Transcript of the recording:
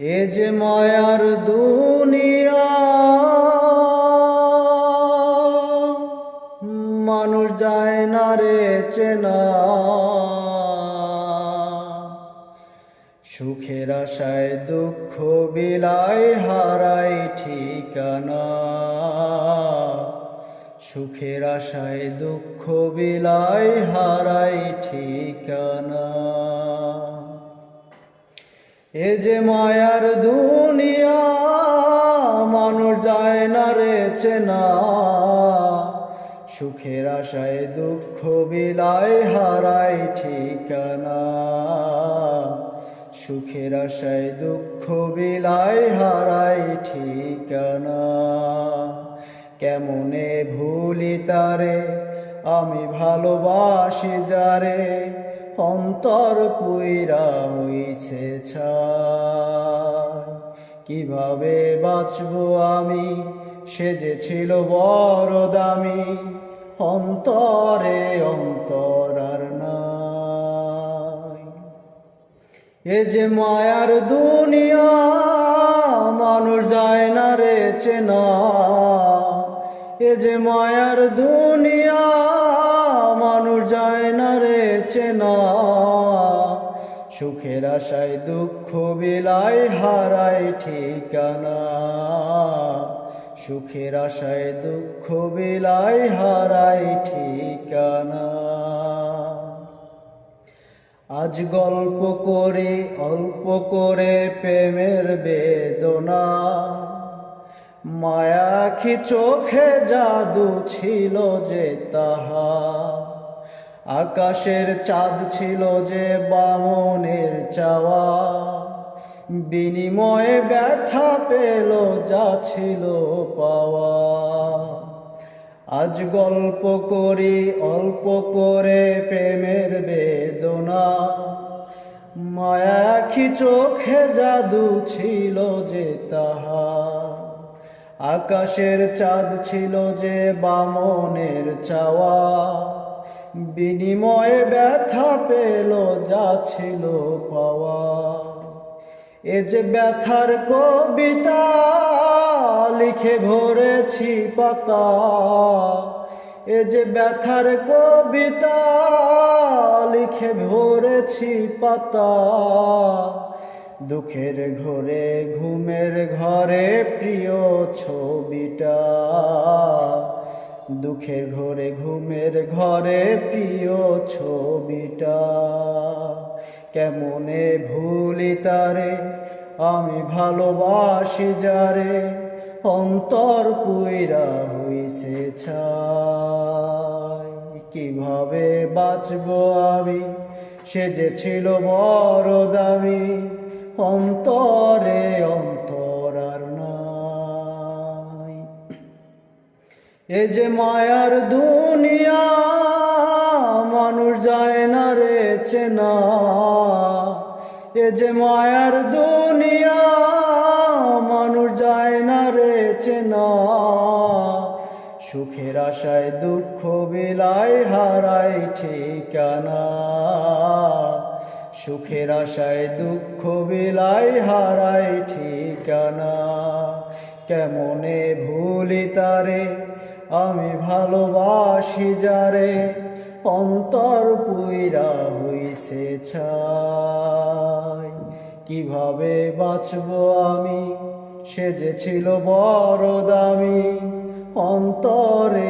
এ যে মায়ার দুনিয়া, মানুষ যায় না রে চেনা। সুখের আশায় দুঃখ বিলায় হারাই ঠিকানা। সুখের আশায় দুঃখ বিলায় হারাই ঠিকানা। এ যে মায়ার দুনিয়া, মানুষ যায় না রে চেনা। সুখের আশায় দুঃখ বিলায় হারাই ঠিকানা। সুখের আশায় দুঃখ বিলায় হারাই ঠিকানা। কেমনে ভুলি তারে আমি ভালোবাসি যারে, অন্তর পুইরা হইছে ছাই। কিভাবে বাঁচবো আমি, সে যে ছিল বড় দামি, অন্তরে অন্তর আর নাই। এ যে মায়ার দুনিয়া, মানুষ যায় না রে চেনা। এ যে মায়ার দুনিয়া, মানুষ যায় না রে চেনা। সুখের আশায় দুঃখ বিলায় হারাই ঠিকানা। সুখের আশায় দুঃখ বিলায় হারাই ঠিকানা। আজ গল্প করে অল্প করে প্রেমের বেদনা, মায়া আঁখি চোখে জাদু ছিল যে তাহা। আকাশের চাঁদ ছিল যে বামনের চাওয়া, বিনিময়ে ব্যথা পেল যা ছিল পাওয়া। আজ গল্প করি অল্প করে প্রেমের বেদনা, মায়া আঁখি চোখে জাদু ছিল যে তাহা। আকাশের চাঁদ ছিল যে বামনের চাওয়া, বিনিময়ে ব্যথা পেল যা ছিল পাওয়া। এ যে ব্যথার কবিতা লিখে ভরেছি পাতা। এ যে ব্যথার কবিতা লিখে ভরেছি পাতা। দুঃখের ঘরে ঘুমের ঘরে প্রিয় ছবিটা। দুঃখের ঘরে ঘুমের ঘরে প্রিয় ছবিটা। কেমনে ভুলি তারে আমি ভালোবাসি যারে, অন্তর পুইরা হইছে ছাই। কিভাবে বাঁচবো আমি, সে যে ছিল বড় দামি, অন্তরে অন্তর আর নাই। এ যে মায়ার দুনিয়া, মানুষ যায় না রে চেনা। এ যে মায়ার দুনিয়া, মানুষ যায় না রে চেনা। সুখের আশায় দুঃখ বিলায় হারাই ঠিকানা। সুখের আশায় দুঃখ বিলায় হারাই ঠিকানা। কেমনে ভুলি তারে আমি ভালোবাসি যারে, অন্তর পুইরা হইছে ছাই। কিভাবে বাঁচবো আমি, সে যে ছিল বড় দামি, অন্তরে